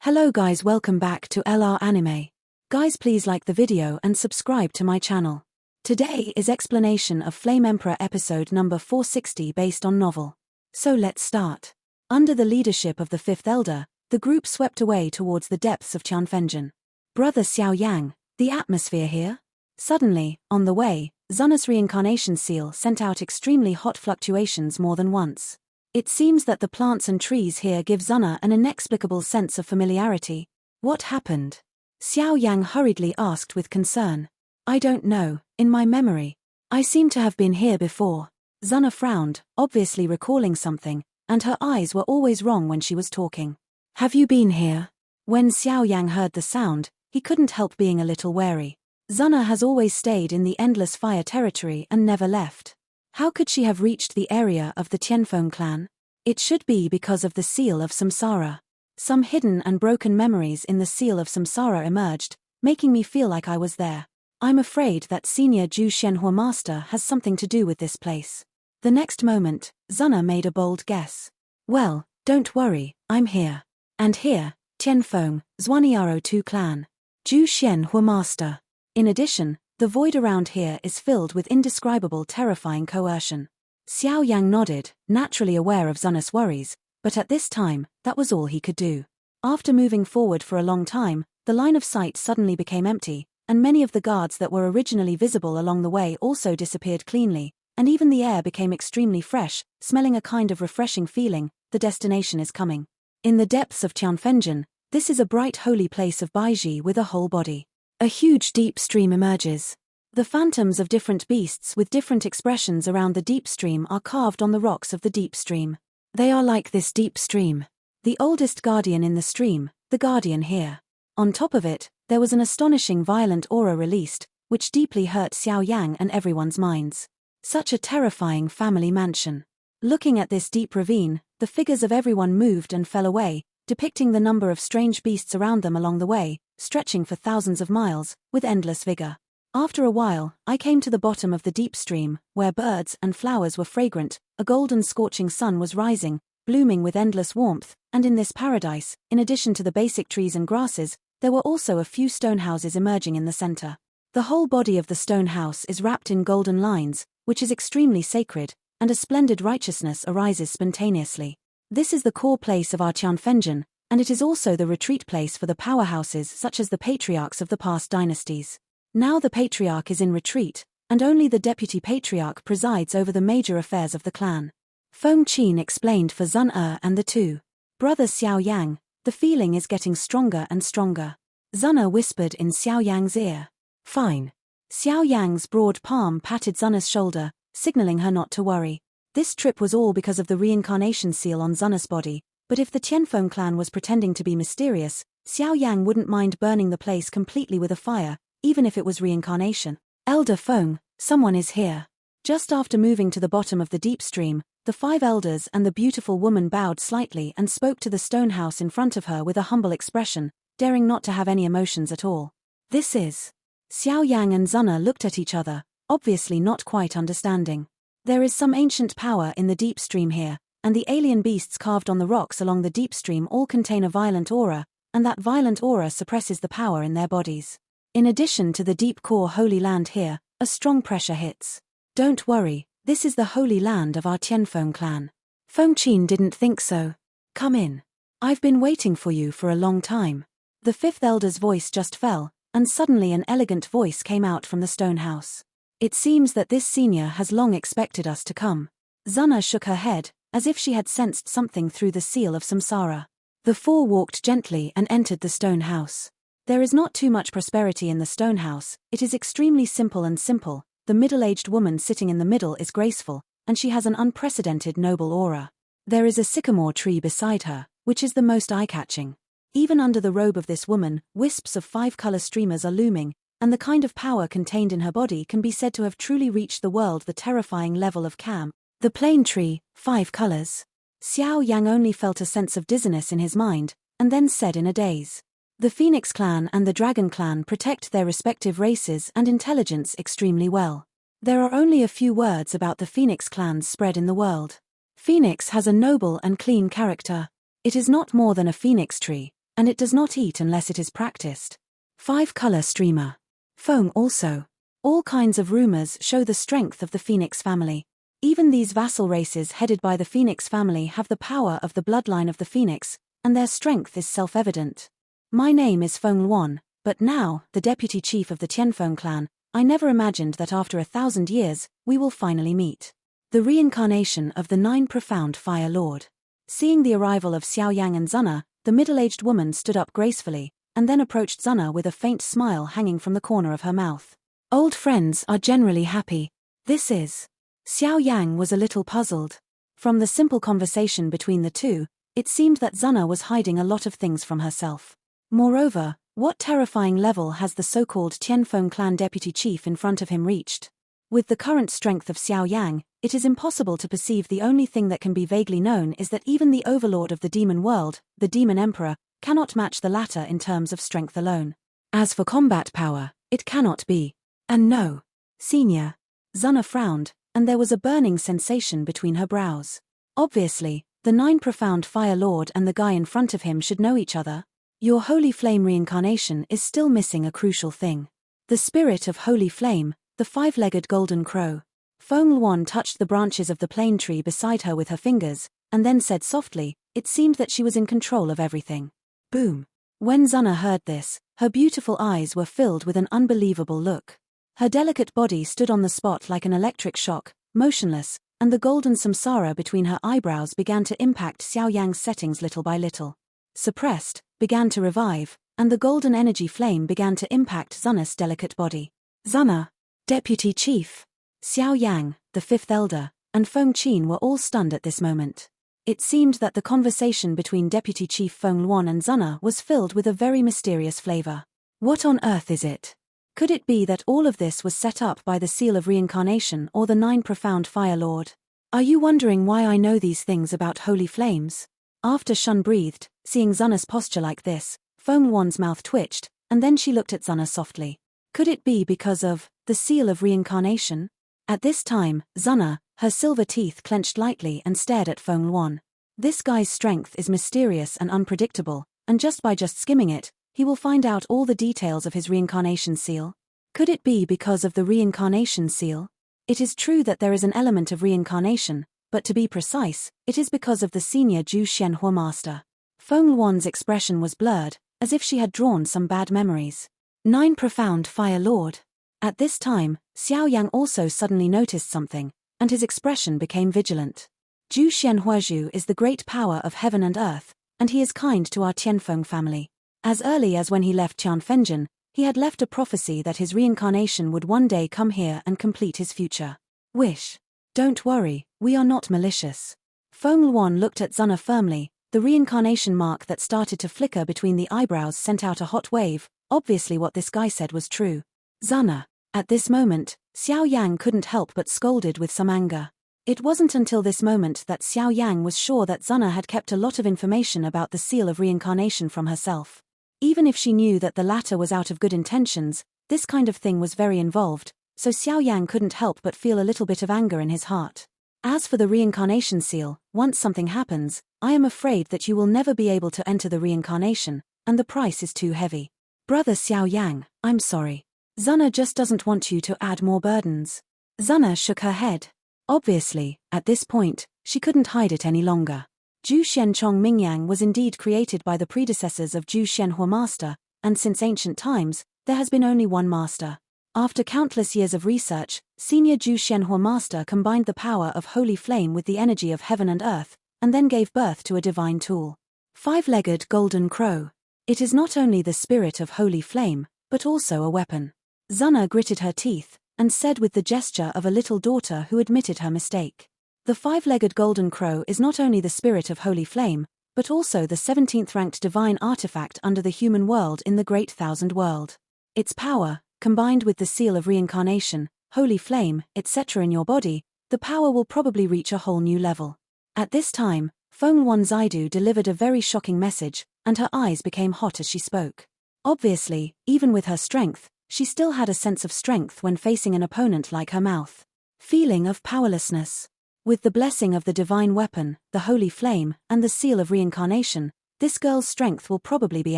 Hello guys, welcome back to LR Anime. Guys, please like the video and subscribe to my channel. Today is explanation of Flame Emperor episode number 460 based on novel. So let's start. Under the leadership of the fifth elder, the group swept away towards the depths of Tianfenjin. Brother Xiao Yan, the atmosphere here? Suddenly, on the way, Zunna's reincarnation seal sent out extremely hot fluctuations more than once. It seems that the plants and trees here give Zunna an inexplicable sense of familiarity. What happened? Xiao Yang hurriedly asked with concern. I don't know, in my memory. I seem to have been here before. Zunna frowned, obviously recalling something, and her eyes were always wrong when she was talking. Have you been here? When Xiao Yang heard the sound, he couldn't help being a little wary. Zunna has always stayed in the endless fire territory and never left. How could she have reached the area of the Tianfeng clan? It should be because of the Seal of Samsara. Some hidden and broken memories in the Seal of Samsara emerged, making me feel like I was there. I'm afraid that Senior Zhu Xianhua Master has something to do with this place. The next moment, Zunna made a bold guess. Well, don't worry, I'm here. And here, Tianfeng, Zhuaniaro II clan. Zhu Xianhua Master. In addition, the void around here is filled with indescribable terrifying coercion. Xiao Yang nodded, naturally aware of Zunna's worries, but at this time, that was all he could do. After moving forward for a long time, the line of sight suddenly became empty, and many of the guards that were originally visible along the way also disappeared cleanly, and even the air became extremely fresh, smelling a kind of refreshing feeling. The destination is coming. In the depths of Tianfenjin, this is a bright holy place of Baiji with a whole body. A huge deep stream emerges. The phantoms of different beasts with different expressions around the deep stream are carved on the rocks of the deep stream. They are like this deep stream. The oldest guardian in the stream, the guardian here. On top of it, there was an astonishing violent aura released, which deeply hurt Xiao Yang and everyone's minds. Such a terrifying family mansion. Looking at this deep ravine, the figures of everyone moved and fell away, depicting the number of strange beasts around them along the way, stretching for thousands of miles, with endless vigor. After a while, I came to the bottom of the deep stream, where birds and flowers were fragrant, a golden scorching sun was rising, blooming with endless warmth, and in this paradise, in addition to the basic trees and grasses, there were also a few stone houses emerging in the center. The whole body of the stone house is wrapped in golden lines, which is extremely sacred, and a splendid righteousness arises spontaneously. This is the core place of our Tianfenjin, and it is also the retreat place for the powerhouses such as the patriarchs of the past dynasties. Now the patriarch is in retreat, and only the deputy patriarch presides over the major affairs of the clan. Feng Qin explained for Zunna and the two. Brother Xiao Yang, the feeling is getting stronger and stronger. Zunna whispered in Xiao Yang's ear. Fine. Xiao Yang's broad palm patted Zunna's shoulder, signaling her not to worry. This trip was all because of the reincarnation seal on Zunna's body, but if the Tianfeng clan was pretending to be mysterious, Xiao Yang wouldn't mind burning the place completely with a fire, even if it was reincarnation. Elder Feng, someone is here. Just after moving to the bottom of the deep stream, the 5 elders and the beautiful woman bowed slightly and spoke to the stone house in front of her with a humble expression, daring not to have any emotions at all. This is... Xiao Yang and Zunna looked at each other, obviously not quite understanding. There is some ancient power in the deep stream here, and the alien beasts carved on the rocks along the deep stream all contain a violent aura, and that violent aura suppresses the power in their bodies. In addition to the deep core holy land here, a strong pressure hits. Don't worry, this is the holy land of our Tianfeng clan. Feng Qin didn't think so. Come in. I've been waiting for you for a long time. The fifth elder's voice just fell, and suddenly an elegant voice came out from the stone house. It seems that this senior has long expected us to come. Zunna shook her head, as if she had sensed something through the seal of Samsara. The 4 walked gently and entered the stone house. There is not too much prosperity in the stone house, it is extremely simple and simple. The middle-aged woman sitting in the middle is graceful, and she has an unprecedented noble aura. There is a sycamore tree beside her, which is the most eye-catching. Even under the robe of this woman, wisps of 5-color streamers are looming, and the kind of power contained in her body can be said to have truly reached the world the terrifying level of Cam. The plane tree, 5 colors. Xiao Yang only felt a sense of dizziness in his mind, and then said in a daze. The Phoenix clan and the Dragon clan protect their respective races and intelligence extremely well. There are only a few words about the Phoenix clans spread in the world. Phoenix has a noble and clean character. It is not more than a phoenix tree, and it does not eat unless it is practiced. 5-color streamer. Feng also. All kinds of rumors show the strength of the Phoenix family. Even these vassal races headed by the Phoenix family have the power of the bloodline of the Phoenix, and their strength is self-evident. My name is Feng Luan, but now, the deputy chief of the Tianfeng clan, I never imagined that after 1,000 years, we will finally meet. The reincarnation of the 9 profound Fire Lord. Seeing the arrival of Xiao Yang and Zuna, the middle-aged woman stood up gracefully, and then approached Zuna with a faint smile hanging from the corner of her mouth. Old friends are generally happy. This is. Xiao Yang was a little puzzled. From the simple conversation between the two, it seemed that Zuna was hiding a lot of things from herself. Moreover, what terrifying level has the so-called Tianfeng clan deputy chief in front of him reached? With the current strength of Xiao Yang, it is impossible to perceive. The only thing that can be vaguely known is that even the overlord of the demon world, the demon emperor, cannot match the latter in terms of strength alone. As for combat power, it cannot be. And no. Senior. Zuna frowned, and there was a burning sensation between her brows. Obviously, the 9 profound Fire Lord and the guy in front of him should know each other. Your Holy Flame reincarnation is still missing a crucial thing. The spirit of Holy Flame, the 5-legged golden crow. Feng Luan touched the branches of the plane tree beside her with her fingers, and then said softly, it seemed that she was in control of everything. Boom. When Zuna heard this, her beautiful eyes were filled with an unbelievable look. Her delicate body stood on the spot like an electric shock, motionless, and the golden samsara between her eyebrows began to impact Xiao Yang's settings little by little. Suppressed, began to revive, and the golden energy flame began to impact Zuna's delicate body. Zuna, Deputy Chief, Xiao Yang, the 5th Elder, and Feng Qin were all stunned at this moment. It seemed that the conversation between Deputy Chief Feng Luan and Zuna was filled with a very mysterious flavor. What on earth is it? Could it be that all of this was set up by the Seal of Reincarnation or the 9 profound Fire Lord? Are you wondering why I know these things about holy flames? After Shun breathed, seeing Zuna's posture like this, Feng Luan's mouth twitched, and then she looked at Zuna softly. Could it be because of the Seal of Reincarnation? At this time, Zuna, her silver teeth clenched lightly and stared at Feng Luan. This guy's strength is mysterious and unpredictable, and just by skimming it, he will find out all the details of his reincarnation seal. Could it be because of the reincarnation seal? It is true that there is an element of reincarnation, but to be precise, it is because of the senior Zhu Xianhua master. Feng Luan's expression was blurred, as if she had drawn some bad memories. 9 profound Fire Lord. At this time, Xiao Yang also suddenly noticed something, and his expression became vigilant. Zhu Xianhuazhu is the great power of heaven and earth, and he is kind to our Tianfeng family. As early as when he left Tianfengzhen, he had left a prophecy that his reincarnation would one day come here and complete his future wish. Don't worry, we are not malicious. Feng Luan looked at Zuna firmly. The reincarnation mark that started to flicker between the eyebrows sent out a hot wave. Obviously what this guy said was true. Zuna. At this moment, Xiao Yang couldn't help but scolded with some anger. It wasn't until this moment that Xiao Yang was sure that Zuna had kept a lot of information about the Seal of Reincarnation from herself. Even if she knew that the latter was out of good intentions, this kind of thing was very involved, so Xiao Yang couldn't help but feel a little bit of anger in his heart. As for the reincarnation seal, once something happens, I am afraid that you will never be able to enter the reincarnation, and the price is too heavy. Brother Xiao Yang, I'm sorry. Zuna just doesn't want you to add more burdens. Zuna shook her head. Obviously, at this point, she couldn't hide it any longer. Zhu Xianchong Mingyang was indeed created by the predecessors of Zhu Xianhua Master, and since ancient times, there has been only one master. After countless years of research, senior Zhu Xianhua Master combined the power of Holy Flame with the energy of heaven and earth, and then gave birth to a divine tool. 5-legged golden crow. It is not only the spirit of Holy Flame, but also a weapon. Zuna gritted her teeth, and said with the gesture of a little daughter who admitted her mistake. The 5-legged golden crow is not only the spirit of Holy Flame, but also the 17th-ranked divine artifact under the human world in the Great Thousand World. Its power, combined with the seal of reincarnation, Holy Flame, etc. in your body, the power will probably reach a whole new level. At this time, Feng Luan Zaidu delivered a very shocking message, and her eyes became hot as she spoke. Obviously, even with her strength, she still had a sense of strength when facing an opponent like her mouth. Feeling of powerlessness. With the blessing of the divine weapon, the Holy Flame, and the seal of reincarnation, This girl's strength will probably be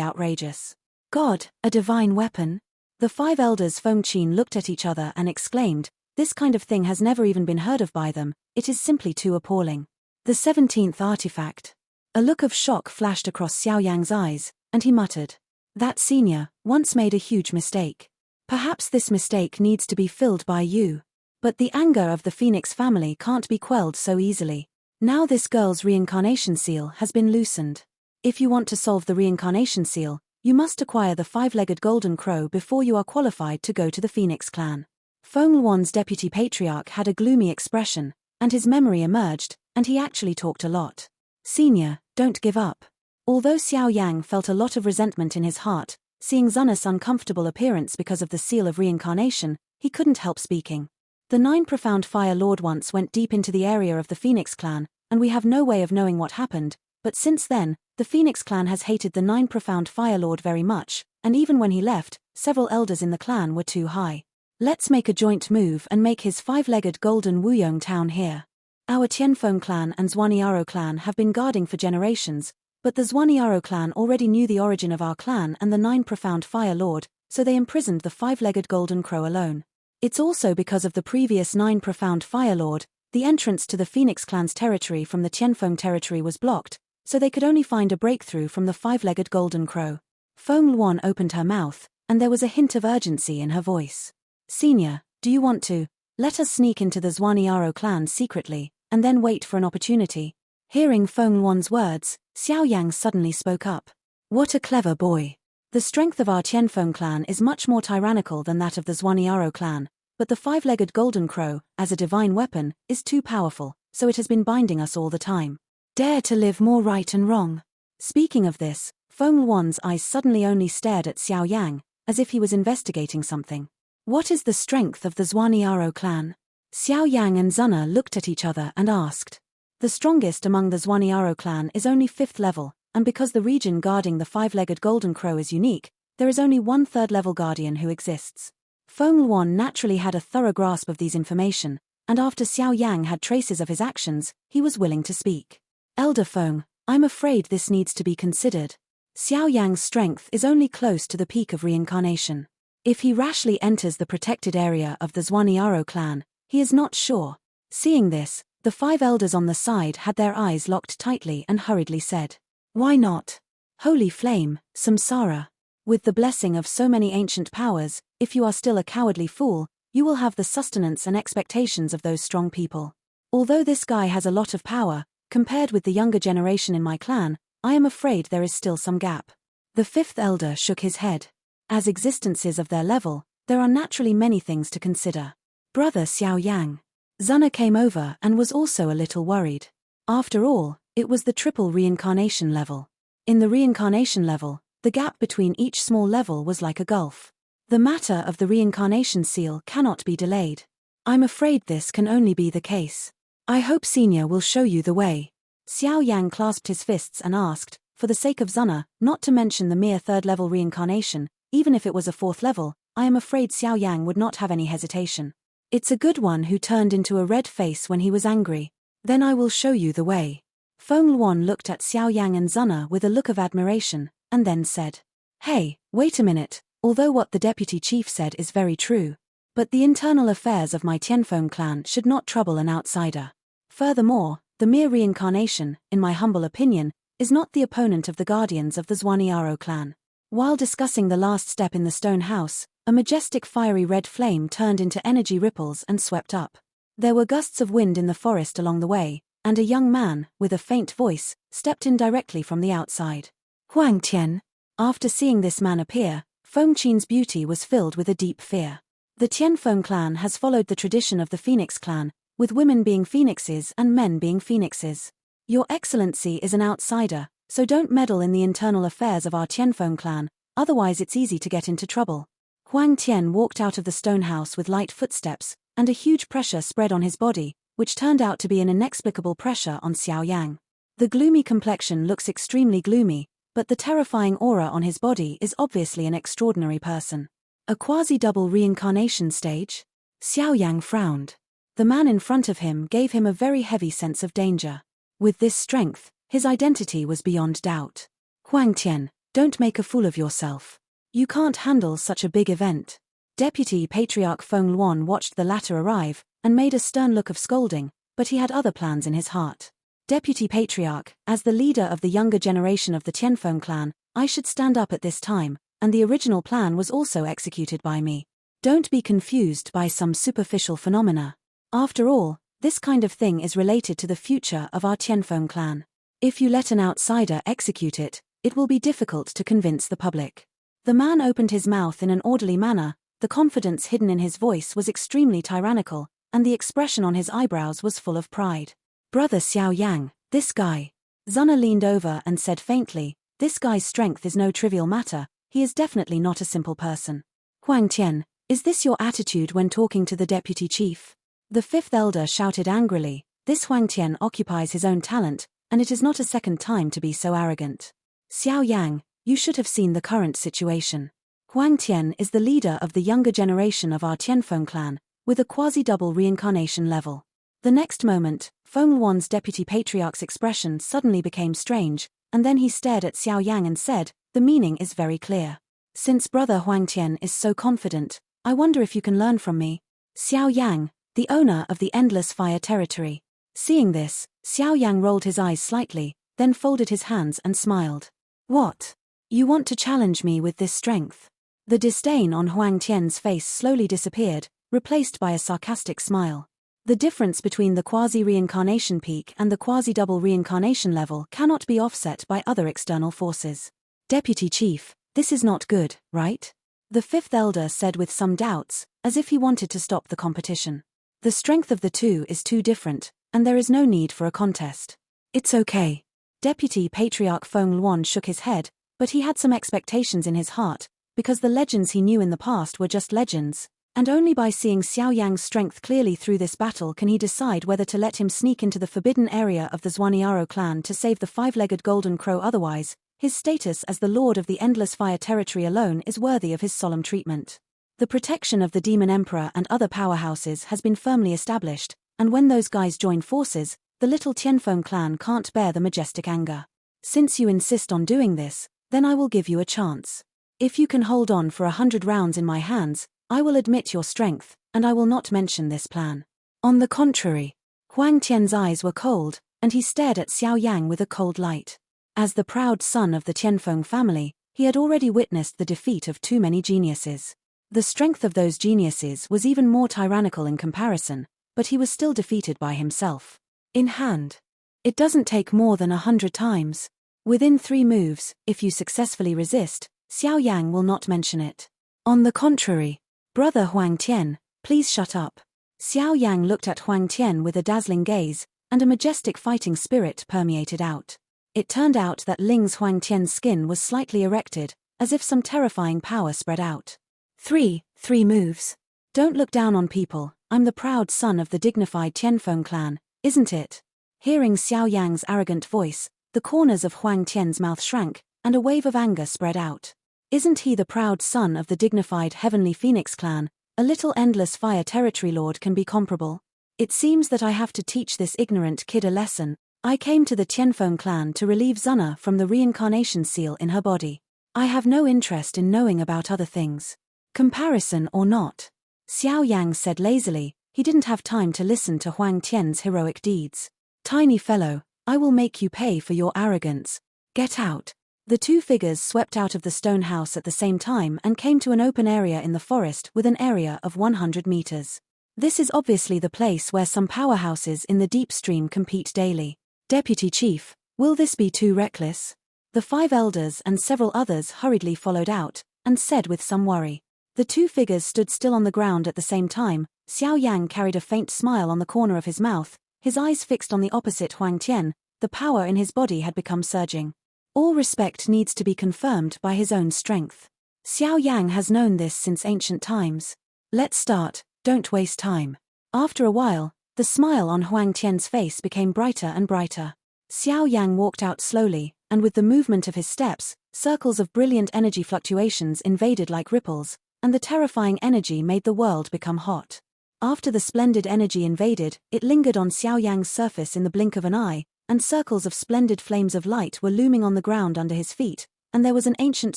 outrageous. God, a divine weapon? The 5 elders Fengqin looked at each other and exclaimed, this kind of thing has never even been heard of by them, it is simply too appalling. The 17th artifact. A look of shock flashed across Xiao Yang's eyes, and he muttered. That senior once made a huge mistake. Perhaps this mistake needs to be filled by you. But the anger of the Phoenix family can't be quelled so easily. Now this girl's reincarnation seal has been loosened. If you want to solve the reincarnation seal, you must acquire the 5-legged golden crow before you are qualified to go to the Phoenix clan. Feng Luan's deputy patriarch had a gloomy expression, and his memory emerged, and he actually talked a lot. Senior, don't give up. Although Xiao Yang felt a lot of resentment in his heart, seeing Zunna's uncomfortable appearance because of the seal of reincarnation, he couldn't help speaking. The 9 profound Fire Lord once went deep into the area of the Phoenix clan, and we have no way of knowing what happened, but since then, the Phoenix clan has hated the 9 profound Fire Lord very much, and even when he left, several elders in the clan were too high. Let's make a joint move and make his 5-legged golden Wuyong town here. Our Tianfeng clan and Zhuanyaro clan have been guarding for generations, but the Zhuanyaro clan already knew the origin of our clan and the 9 profound Fire Lord, so they imprisoned the 5-legged golden crow alone. It's also because of the previous 9 profound Fire Lord, the entrance to the Phoenix clan's territory from the Tianfeng territory was blocked, so they could only find a breakthrough from the 5-legged golden crow. Feng Luan opened her mouth, and there was a hint of urgency in her voice. Senior, do you want to? Let us sneak into the Zhuanyaro clan secretly, and then wait for an opportunity. Hearing Feng Luan's words, Xiao Yang suddenly spoke up. What a clever boy. The strength of our Tianfeng clan is much more tyrannical than that of the Zhuanyaro clan, but the 5-legged golden crow, as a divine weapon, is too powerful, so it has been binding us all the time. Dare to live more right and wrong. Speaking of this, Feng Luan's eyes suddenly only stared at Xiao Yang, as if he was investigating something. What is the strength of the Zhuanyaro clan? Xiao Yang and Zunna looked at each other and asked. The strongest among the Zhuanyaro clan is only 5th level, and because the region guarding the 5-legged golden crow is unique, there is only one 3rd-level guardian who exists. Feng Luan naturally had a thorough grasp of these information, and after Xiao Yang had traces of his actions, he was willing to speak. Elder Feng, I'm afraid this needs to be considered. Xiao Yang's strength is only close to the peak of reincarnation. If he rashly enters the protected area of the Zhuanyaro clan, he is not sure. Seeing this, the 5 elders on the side had their eyes locked tightly and hurriedly said, why not? Holy flame, samsara. With the blessing of so many ancient powers, if you are still a cowardly fool, you will have the sustenance and expectations of those strong people. Although this guy has a lot of power, compared with the younger generation in my clan, I am afraid there is still some gap. The 5th elder shook his head. As existences of their level, there are naturally many things to consider. Brother Xiao Yang. Zunna came over and was also a little worried. After all, it was the triple reincarnation level. In the reincarnation level, the gap between each small level was like a gulf. The matter of the reincarnation seal cannot be delayed. I'm afraid this can only be the case. I hope Senior will show you the way. Xiao Yang clasped his fists and asked, for the sake of Zunna, not to mention the mere 3rd-level reincarnation, even if it was a 4th level, I am afraid Xiao Yang would not have any hesitation. It's a good one who turned into a red face when he was angry. Then I will show you the way. Feng Luan looked at Xiao Yang and Zunna with a look of admiration, and then said, hey, wait a minute, although what the deputy chief said is very true. But the internal affairs of my Tianfeng clan should not trouble an outsider. Furthermore, the mere reincarnation, in my humble opinion, is not the opponent of the guardians of the Zhuanyaro clan. While discussing the last step in the stone house, a majestic fiery red flame turned into energy ripples and swept up. There were gusts of wind in the forest along the way, and a young man, with a faint voice, stepped in directly from the outside. Huang Tian. After seeing this man appear, Feng Qin's beauty was filled with a deep fear. The Tianfeng clan has followed the tradition of the Phoenix clan, with women being phoenixes and men being phoenixes. Your Excellency is an outsider, so don't meddle in the internal affairs of our Tianfeng clan, otherwise it's easy to get into trouble. Huang Tian walked out of the stone house with light footsteps, and a huge pressure spread on his body, which turned out to be an inexplicable pressure on Xiao Yang. The gloomy complexion looks extremely gloomy, but the terrifying aura on his body is obviously an extraordinary person. A quasi-double reincarnation stage? Xiao Yang frowned. The man in front of him gave him a very heavy sense of danger. With this strength, his identity was beyond doubt. Huang Tian, don't make a fool of yourself. You can't handle such a big event. Deputy Patriarch Feng Luan watched the latter arrive, and made a stern look of scolding, but he had other plans in his heart. Deputy Patriarch, as the leader of the younger generation of the Tianfeng clan, I should stand up at this time, and the original plan was also executed by me. Don't be confused by some superficial phenomena. After all, this kind of thing is related to the future of our Tianfeng clan. If you let an outsider execute it, it will be difficult to convince the public. The man opened his mouth in an orderly manner, the confidence hidden in his voice was extremely tyrannical, and the expression on his eyebrows was full of pride. Brother Xiao Yang, this guy. Zuna leaned over and said faintly, this guy's strength is no trivial matter, he is definitely not a simple person. Huang Tian, is this your attitude when talking to the deputy chief? The fifth elder shouted angrily, this Huang Tian occupies his own talent, and it is not a second time to be so arrogant. Xiao Yang, you should have seen the current situation. Huang Tian is the leader of the younger generation of our Tianfeng clan, with a quasi-double reincarnation level. The next moment, Feng Luan's deputy patriarch's expression suddenly became strange, and then he stared at Xiao Yang and said, the meaning is very clear. Since brother Huang Tian is so confident, I wonder if you can learn from me. Xiao Yang, the owner of the Endless Fire Territory. Seeing this, Xiao Yang rolled his eyes slightly, then folded his hands and smiled. What? You want to challenge me with this strength? The disdain on Huang Tian's face slowly disappeared, replaced by a sarcastic smile. The difference between the quasi-reincarnation peak and the quasi-double reincarnation level cannot be offset by other external forces. Deputy Chief, this is not good, right? The fifth elder said with some doubts, as if he wanted to stop the competition. The strength of the two is too different, and there is no need for a contest. It's okay. Deputy Patriarch Feng Luan shook his head, but he had some expectations in his heart, because the legends he knew in the past were just legends, and only by seeing Xiao Yang's strength clearly through this battle can he decide whether to let him sneak into the forbidden area of the Xuaniaro clan to save the five-legged golden crow. Otherwise, his status as the lord of the Endless Fire Territory alone is worthy of his solemn treatment. The protection of the Demon Emperor and other powerhouses has been firmly established, and when those guys join forces, the little Tianfeng clan can't bear the majestic anger. Since you insist on doing this, then I will give you a chance. If you can hold on for 100 rounds in my hands, I will admit your strength, and I will not mention this plan. On the contrary, Huang Tian's eyes were cold, and he stared at Xiao Yang with a cold light. As the proud son of the Tianfeng family, he had already witnessed the defeat of too many geniuses. The strength of those geniuses was even more tyrannical in comparison, but he was still defeated by himself. In hand. It doesn't take more than 100 times. Within 3 moves, if you successfully resist, Xiao Yang will not mention it. On the contrary, brother Huang Tian, please shut up. Xiao Yang looked at Huang Tian with a dazzling gaze, and a majestic fighting spirit permeated out. It turned out that Ling's Huang Tian's skin was slightly erected, as if some terrifying power spread out. 3 moves. Don't look down on people, I'm the proud son of the dignified Tianfeng clan, isn't it? Hearing Xiao Yang's arrogant voice, the corners of Huang Tian's mouth shrank, and a wave of anger spread out. Isn't he the proud son of the dignified Heavenly Phoenix clan? A little Endless Fire Territory lord can be comparable. It seems that I have to teach this ignorant kid a lesson. I came to the Tianfeng clan to relieve Zuna from the reincarnation seal in her body. I have no interest in knowing about other things. Comparison or not. Xiao Yang said lazily, he didn't have time to listen to Huang Tian's heroic deeds. Tiny fellow, I will make you pay for your arrogance. Get out. The 2 figures swept out of the stone house at the same time and came to an open area in the forest with an area of 100 meters. This is obviously the place where some powerhouses in the deep stream compete daily. Deputy Chief, will this be too reckless? The 5 elders and several others hurriedly followed out, and said with some worry. The 2 figures stood still on the ground at the same time. Xiao Yang carried a faint smile on the corner of his mouth, his eyes fixed on the opposite Huang Tian. The power in his body had become surging. All respect needs to be confirmed by his own strength. Xiao Yang has known this since ancient times. Let's start, don't waste time. After a while, the smile on Huang Tian's face became brighter and brighter. Xiao Yang walked out slowly, and with the movement of his steps, circles of brilliant energy fluctuations invaded like ripples, and the terrifying energy made the world become hot. After the splendid energy invaded, it lingered on Xiao Yang's surface in the blink of an eye, and circles of splendid flames of light were looming on the ground under his feet, and there was an ancient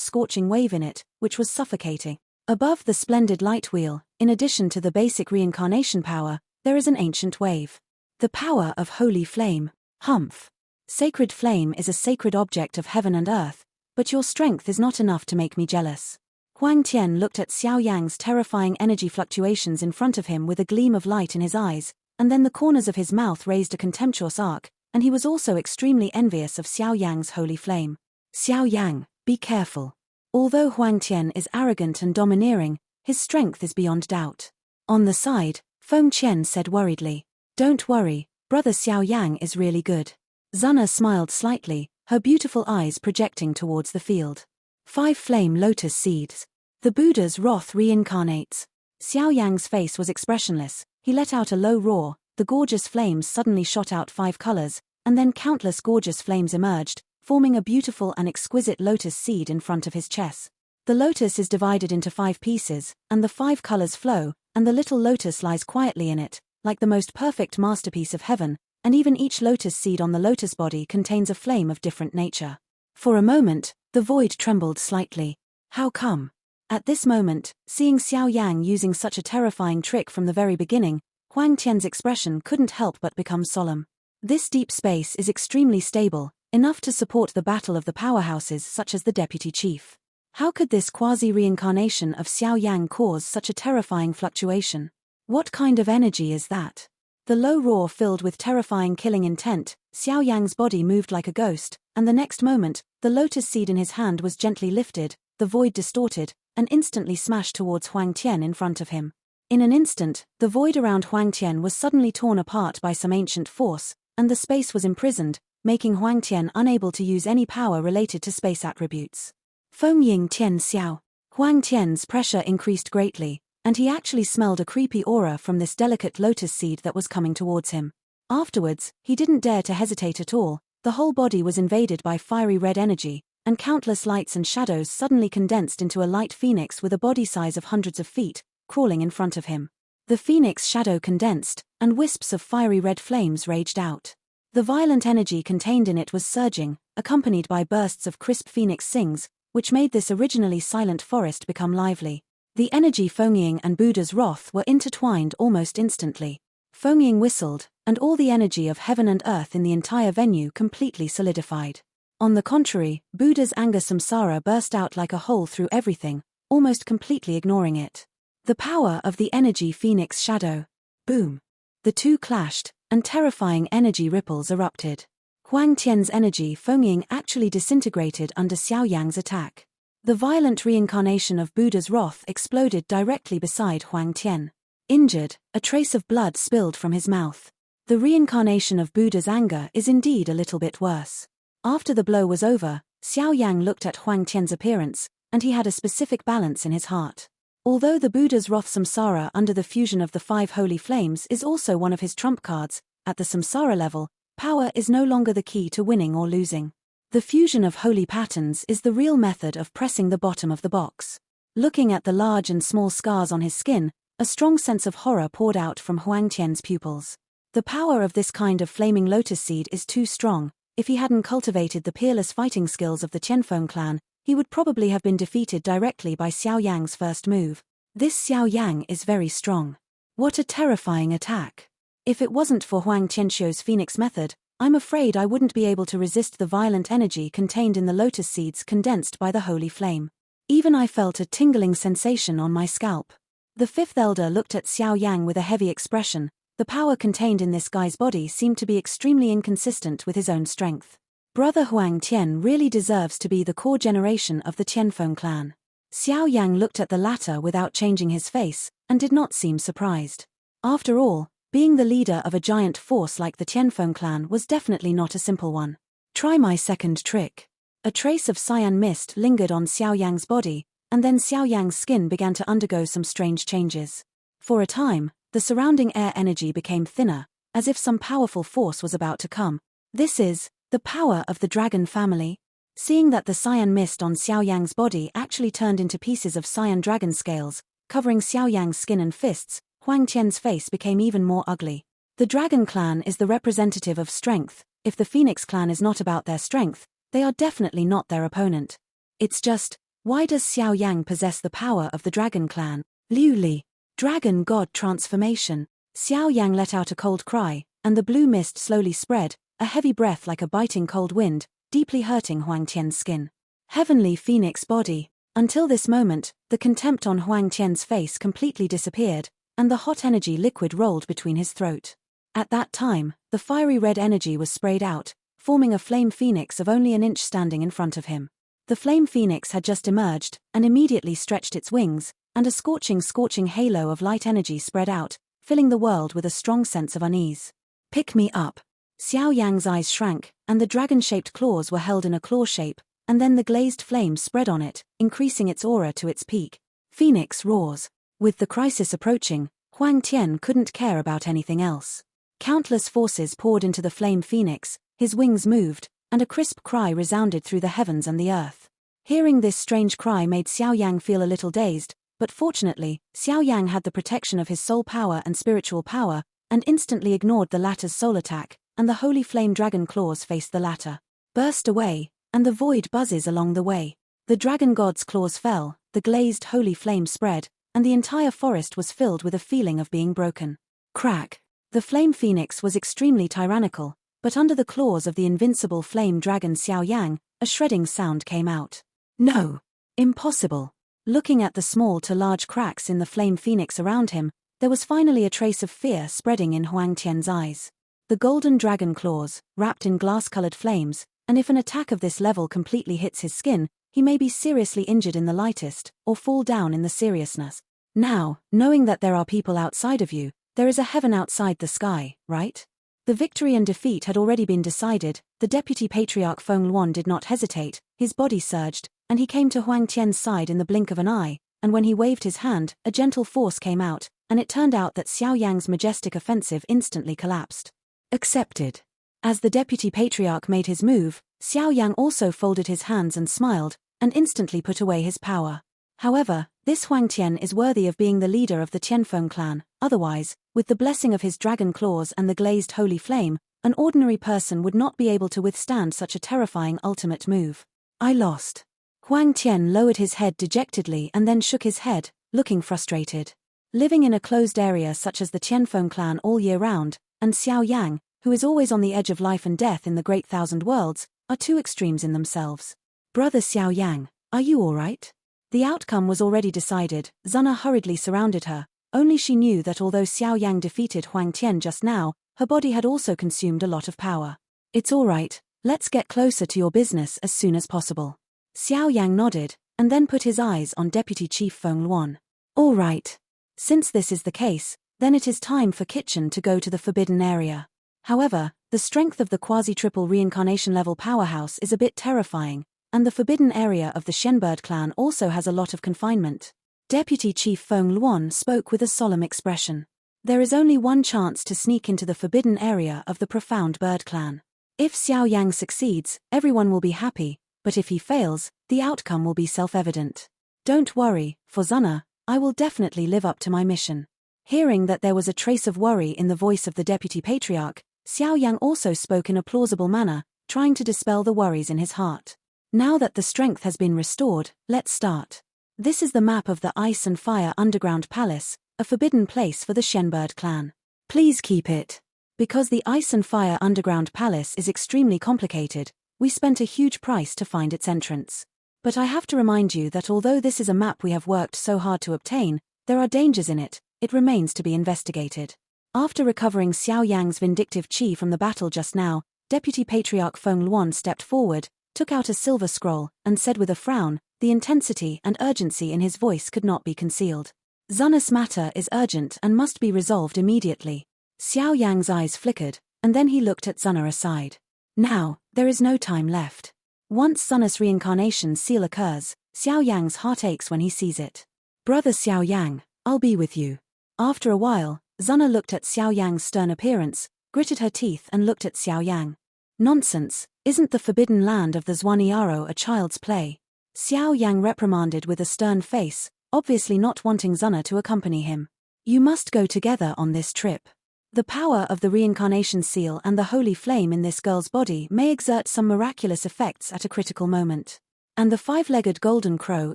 scorching wave in it, which was suffocating. Above the splendid light wheel, in addition to the basic reincarnation power, there is an ancient wave. The power of holy flame. Humph. Sacred flame is a sacred object of heaven and earth, but your strength is not enough to make me jealous. Huang Tian looked at Xiao Yang's terrifying energy fluctuations in front of him with a gleam of light in his eyes, and then the corners of his mouth raised a contemptuous arc, and he was also extremely envious of Xiao Yang's holy flame. Xiao Yang, be careful. Although Huang Tian is arrogant and domineering, his strength is beyond doubt. On the side, Feng Qian said worriedly, "Don't worry, brother Xiao Yang is really good." Zuna smiled slightly, her beautiful eyes projecting towards the field. 5 flame lotus seeds. The Buddha's wrath reincarnates. Xiao Yang's face was expressionless. He let out a low roar, the gorgeous flames suddenly shot out 5 colors, and then countless gorgeous flames emerged, forming a beautiful and exquisite lotus seed in front of his chest. The lotus is divided into 5 pieces, and the 5 colors flow, and the little lotus lies quietly in it, like the most perfect masterpiece of heaven, and even each lotus seed on the lotus body contains a flame of different nature. For a moment, the void trembled slightly. How come? At this moment, seeing Xiao Yang using such a terrifying trick from the very beginning, Huang Tian's expression couldn't help but become solemn. This deep space is extremely stable, enough to support the battle of the powerhouses such as the deputy chief. How could this quasi-reincarnation of Xiao Yang cause such a terrifying fluctuation? What kind of energy is that? The low roar filled with terrifying killing intent, Xiao Yang's body moved like a ghost, and the next moment, the lotus seed in his hand was gently lifted, the void distorted, and instantly smashed towards Huang Tian in front of him. In an instant, the void around Huang Tian was suddenly torn apart by some ancient force, and the space was imprisoned, making Huang Tian unable to use any power related to space attributes. Feng Ying Tian Xiao. Huang Tian's pressure increased greatly, and he actually smelled a creepy aura from this delicate lotus seed that was coming towards him. Afterwards, he didn't dare to hesitate at all. The whole body was invaded by fiery red energy, and countless lights and shadows suddenly condensed into a light phoenix with a body size of hundreds of feet, crawling in front of him. The phoenix shadow condensed, and wisps of fiery red flames raged out. The violent energy contained in it was surging, accompanied by bursts of crisp phoenix sings, which made this originally silent forest become lively. The energy Fengying and Buddha's wrath were intertwined almost instantly. Fengying whistled, and all the energy of heaven and earth in the entire venue completely solidified. On the contrary, Buddha's anger samsara burst out like a hole through everything, almost completely ignoring it. The power of the energy phoenix shadow. Boom. The two clashed, and terrifying energy ripples erupted. Huang Tian's energy Fengying actually disintegrated under Xiao Yang's attack. The violent reincarnation of Buddha's wrath exploded directly beside Huang Tian. Injured, a trace of blood spilled from his mouth. The reincarnation of Buddha's anger is indeed a little bit worse. After the blow was over, Xiao Yang looked at Huang Tian's appearance, and he had a specific balance in his heart. Although the Buddha's wrath samsara under the fusion of the 5 holy flames is also one of his trump cards, at the samsara level, power is no longer the key to winning or losing. The fusion of holy patterns is the real method of pressing the bottom of the box. Looking at the large and small scars on his skin, a strong sense of horror poured out from Huang Tian's pupils. The power of this kind of flaming lotus seed is too strong. If he hadn't cultivated the peerless fighting skills of the Tianfeng clan, he would probably have been defeated directly by Xiao Yang's first move. This Xiao Yang is very strong. What a terrifying attack. If it wasn't for Huang Tianxiu's Phoenix method, I'm afraid I wouldn't be able to resist the violent energy contained in the lotus seeds condensed by the holy flame. Even I felt a tingling sensation on my scalp. The 5th elder looked at Xiao Yang with a heavy expression. The power contained in this guy's body seemed to be extremely inconsistent with his own strength. Brother Huang Tian really deserves to be the core generation of the Tianfeng clan. Xiao Yang looked at the latter without changing his face, and did not seem surprised. After all, being the leader of a giant force like the Tianfeng clan was definitely not a simple one. Try my second trick. A trace of cyan mist lingered on Xiao Yang's body, and then Xiao Yang's skin began to undergo some strange changes. For a time, the surrounding air energy became thinner, as if some powerful force was about to come. This is the power of the dragon family. Seeing that the cyan mist on Xiao Yang's body actually turned into pieces of cyan dragon scales, covering Xiao Yang's skin and fists, Huang Tian's face became even more ugly. The dragon clan is the representative of strength, If the Phoenix clan is not about their strength, they are definitely not their opponent. It's just, why does Xiao Yang possess the power of the Dragon clan? Liu Li. Dragon God transformation. Xiao Yang let out a cold cry, and the blue mist slowly spread, a heavy breath like a biting cold wind, deeply hurting Huang Tian's skin. Heavenly Phoenix body. Until this moment, the contempt on Huang Tian's face completely disappeared, and the hot energy liquid rolled between his throat. At that time, the fiery red energy was sprayed out, forming a flame phoenix of only an inch standing in front of him. The flame phoenix had just emerged, and immediately stretched its wings, and a scorching halo of light energy spread out, filling the world with a strong sense of unease. Pick me up. Xiao Yang's eyes shrank, and the dragon-shaped claws were held in a claw shape, and then the glazed flame spread on it, increasing its aura to its peak. Phoenix roars. With the crisis approaching, Huang Tian couldn't care about anything else. Countless forces poured into the flame phoenix, his wings moved, and a crisp cry resounded through the heavens and the earth. Hearing this strange cry made Xiao Yang feel a little dazed, but fortunately, Xiao Yang had the protection of his soul power and spiritual power, and instantly ignored the latter's soul attack, and the holy flame dragon claws faced the latter. Burst away, and the void buzzes along the way. The dragon god's claws fell, the glazed holy flame spread, and the entire forest was filled with a feeling of being broken. Crack. The flame phoenix was extremely tyrannical, but under the claws of the invincible flame dragon Xiao Yang, a shredding sound came out. No. Impossible. Looking at the small to large cracks in the flame phoenix around him, there was finally a trace of fear spreading in Huang Tian's eyes. The golden dragon claws, wrapped in glass-colored flames, and if an attack of this level completely hits his skin, he may be seriously injured in the lightest, or fall down in the seriousness. Now, knowing that there are people outside of you, there is a heaven outside the sky, right? The victory and defeat had already been decided. The deputy patriarch Feng Luan did not hesitate, his body surged, and he came to Huang Tian's side in the blink of an eye, and when he waved his hand, a gentle force came out, and it turned out that Xiao Yang's majestic offensive instantly collapsed. Accepted. As the deputy patriarch made his move, Xiao Yang also folded his hands and smiled, and instantly put away his power. However, this Huang Tian is worthy of being the leader of the Tianfeng clan, otherwise, with the blessing of his dragon claws and the glazed holy flame, an ordinary person would not be able to withstand such a terrifying ultimate move. I lost. Huang Tian lowered his head dejectedly and then shook his head, looking frustrated. Living in a closed area such as the Tianfeng clan all year round, and Xiao Yang, who is always on the edge of life and death in the Great Thousand Worlds, are two extremes in themselves. Brother Xiao Yang, are you all right? The outcome was already decided. Zuna hurriedly surrounded her, only she knew that although Xiao Yang defeated Huang Tian just now, her body had also consumed a lot of power. It's all right, let's get closer to your business as soon as possible. Xiao Yang nodded, and then put his eyes on Deputy Chief Feng Luan. All right. Since this is the case, then it is time for Kitchen to go to the forbidden area. However, the strength of the quasi-triple reincarnation level powerhouse is a bit terrifying, and the forbidden area of the Shenbird clan also has a lot of confinement. Deputy Chief Feng Luan spoke with a solemn expression. There is only one chance to sneak into the forbidden area of the profound bird clan. If Xiao Yang succeeds, everyone will be happy, but if he fails, the outcome will be self-evident. Don't worry, for Zuna, I will definitely live up to my mission. Hearing that there was a trace of worry in the voice of the deputy patriarch, Xiao Yang also spoke in a plausible manner, trying to dispel the worries in his heart. Now that the strength has been restored, let's start. This is the map of the Ice and Fire Underground Palace, a forbidden place for the Shenbird clan. Please keep it. Because the Ice and Fire Underground Palace is extremely complicated, we spent a huge price to find its entrance. But I have to remind you that although this is a map we have worked so hard to obtain, there are dangers in it. It remains to be investigated. After recovering Xiao Yang's vindictive chi from the battle just now, Deputy Patriarch Feng Luan stepped forward, took out a silver scroll, and said with a frown, the intensity and urgency in his voice could not be concealed. Zuna's matter is urgent and must be resolved immediately. Xiao Yang's eyes flickered, and then he looked at Zuna aside. Now, there is no time left. Once Zuna's reincarnation seal occurs, Xiao Yang's heart aches when he sees it. Brother Xiao Yang, I'll be with you. After a while, Zuna looked at Xiao Yang's stern appearance, gritted her teeth and looked at Xiao Yang. Nonsense, isn't the forbidden land of the Zhuaniaro a child's play? Xiao Yang reprimanded with a stern face, obviously not wanting Zuna to accompany him. You must go together on this trip. The power of the reincarnation seal and the holy flame in this girl's body may exert some miraculous effects at a critical moment. And the five-legged golden crow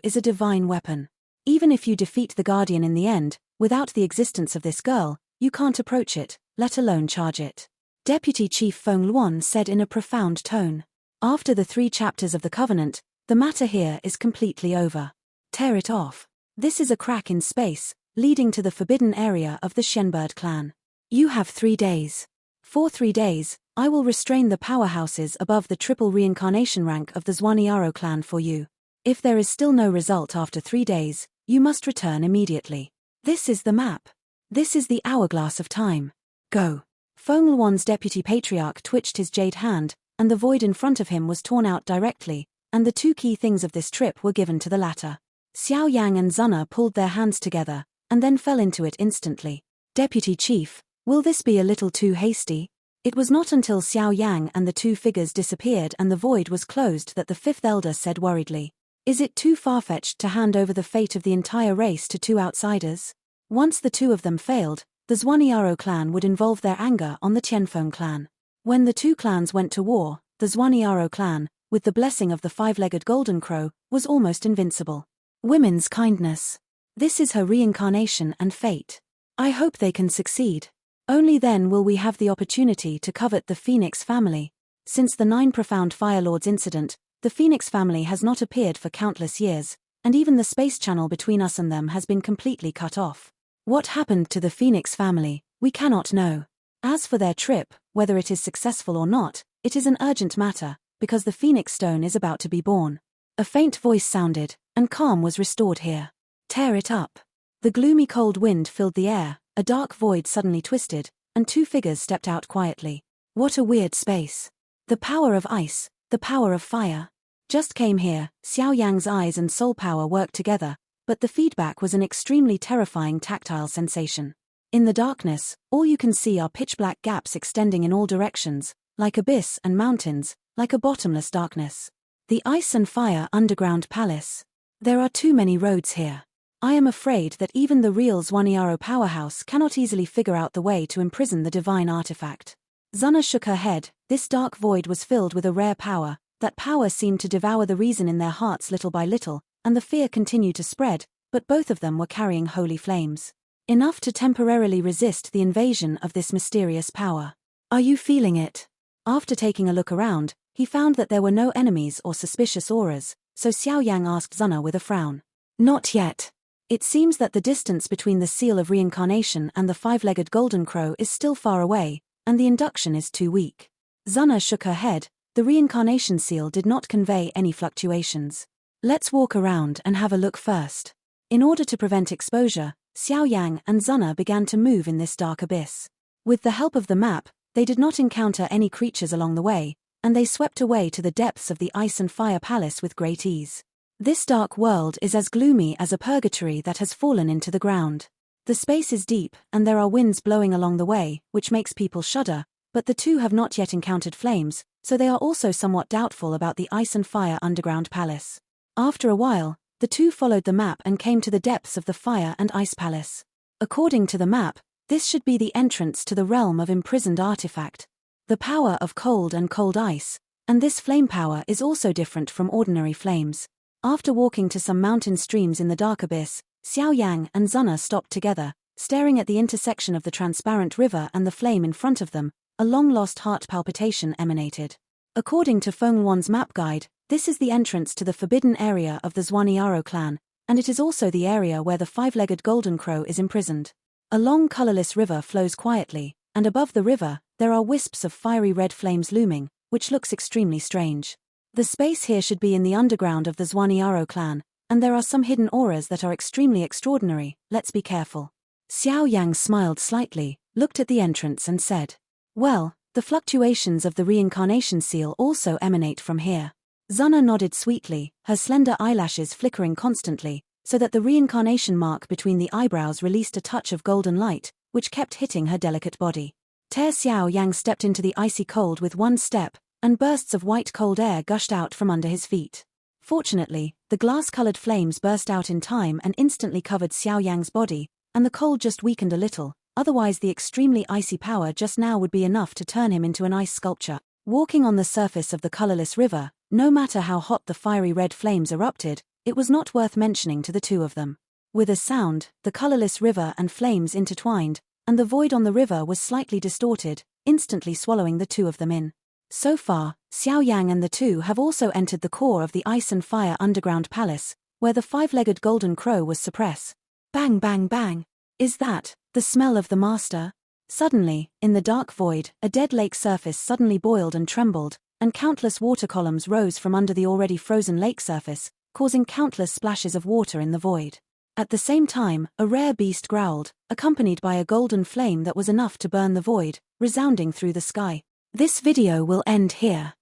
is a divine weapon. Even if you defeat the guardian in the end, without the existence of this girl, you can't approach it, let alone charge it. Deputy Chief Feng Luan said in a profound tone. After the 3 chapters of the Covenant, the matter here is completely over. Tear it off. This is a crack in space, leading to the forbidden area of the Shenbird clan. You have 3 days. For 3 days, I will restrain the powerhouses above the triple reincarnation rank of the Xuanyaro clan for you. If there is still no result after 3 days, you must return immediately. This is the map. This is the hourglass of time. Go. Feng Luan's deputy patriarch twitched his jade hand, and the void in front of him was torn out directly, and the 2 key things of this trip were given to the latter. Xiao Yang and Zuna pulled their hands together, and then fell into it instantly. Deputy Chief, will this be a little too hasty? It was not until Xiao Yang and the 2 figures disappeared and the void was closed that the 5th elder said worriedly, "Is it too far-fetched to hand over the fate of the entire race to 2 outsiders? Once the 2 of them failed, the Xuanyaro clan would involve their anger on the Tianfeng clan. When the 2 clans went to war, the Xuanyaro clan, with the blessing of the 5-legged golden crow, was almost invincible. Women's kindness. This is her reincarnation and fate. I hope they can succeed. Only then will we have the opportunity to covet the Phoenix family. Since the 9 profound Fire Lords incident, the Phoenix family has not appeared for countless years, and even the space channel between us and them has been completely cut off. What happened to the Phoenix family, we cannot know. As for their trip, whether it is successful or not, it is an urgent matter, because the Phoenix Stone is about to be born." A faint voice sounded, and calm was restored here. Tear it up. The gloomy cold wind filled the air, a dark void suddenly twisted, and 2 figures stepped out quietly. What a weird space. The power of ice, the power of fire. Just came here, Xiao Yang's eyes and soul power worked together, but the feedback was an extremely terrifying tactile sensation. In the darkness, all you can see are pitch-black gaps extending in all directions, like abyss and mountains, like a bottomless darkness. The ice and fire underground palace. There are too many roads here. I am afraid that even the real Xuanyaro powerhouse cannot easily figure out the way to imprison the divine artifact. Zuna shook her head. This dark void was filled with a rare power. That power seemed to devour the reason in their hearts little by little, and the fear continued to spread, but both of them were carrying holy flames. Enough to temporarily resist the invasion of this mysterious power. Are you feeling it? After taking a look around, he found that there were no enemies or suspicious auras, so Xiao Yang asked Zuna with a frown. Not yet. It seems that the distance between the seal of reincarnation and the 5-legged golden crow is still far away, and the induction is too weak. Zuna shook her head. The reincarnation seal did not convey any fluctuations. Let's walk around and have a look first. In order to prevent exposure, Xiao Yang and Zuna began to move in this dark abyss. With the help of the map, they did not encounter any creatures along the way, and they swept away to the depths of the ice and fire palace with great ease. This dark world is as gloomy as a purgatory that has fallen into the ground. The space is deep, and there are winds blowing along the way, which makes people shudder, but the 2 have not yet encountered flames, so they are also somewhat doubtful about the ice and fire underground palace. After a while, the 2 followed the map and came to the depths of the fire and ice palace. According to the map, this should be the entrance to the realm of imprisoned artifact. The power of cold and cold ice, and this flame power is also different from ordinary flames. After walking to some mountain streams in the dark abyss, Xiao Yang and Zuna stopped together, staring at the intersection of the transparent river and the flame in front of them. A long-lost heart palpitation emanated. According to Feng Luan's map guide, this is the entrance to the forbidden area of the Xuanyaro clan, and it is also the area where the 5-legged golden crow is imprisoned. A long colorless river flows quietly, and above the river, there are wisps of fiery red flames looming, which looks extremely strange. The space here should be in the underground of the Xuanyaro clan, and there are some hidden auras that are extremely extraordinary. Let's be careful. Xiao Yang smiled slightly, looked at the entrance and said, "Well, the fluctuations of the reincarnation seal also emanate from here." Zuna nodded sweetly, her slender eyelashes flickering constantly, so that the reincarnation mark between the eyebrows released a touch of golden light, which kept hitting her delicate body. Xiao Yang stepped into the icy cold with one step, and bursts of white cold air gushed out from under his feet. Fortunately, the glass-colored flames burst out in time and instantly covered Xiao Yang's body, and the cold just weakened a little, otherwise the extremely icy power just now would be enough to turn him into an ice sculpture. Walking on the surface of the colorless river, no matter how hot the fiery red flames erupted, it was not worth mentioning to the two of them. With a sound, the colorless river and flames intertwined, and the void on the river was slightly distorted, instantly swallowing the two of them in. So far, Xiao Yan and the two have also entered the core of the Ice and Fire underground palace, where the five-legged golden crow was suppressed. Bang bang bang! Is that the smell of the master? Suddenly, in the dark void, a dead lake surface suddenly boiled and trembled, and countless water columns rose from under the already frozen lake surface, causing countless splashes of water in the void. At the same time, a rare beast growled, accompanied by a golden flame that was enough to burn the void, resounding through the sky. This video will end here.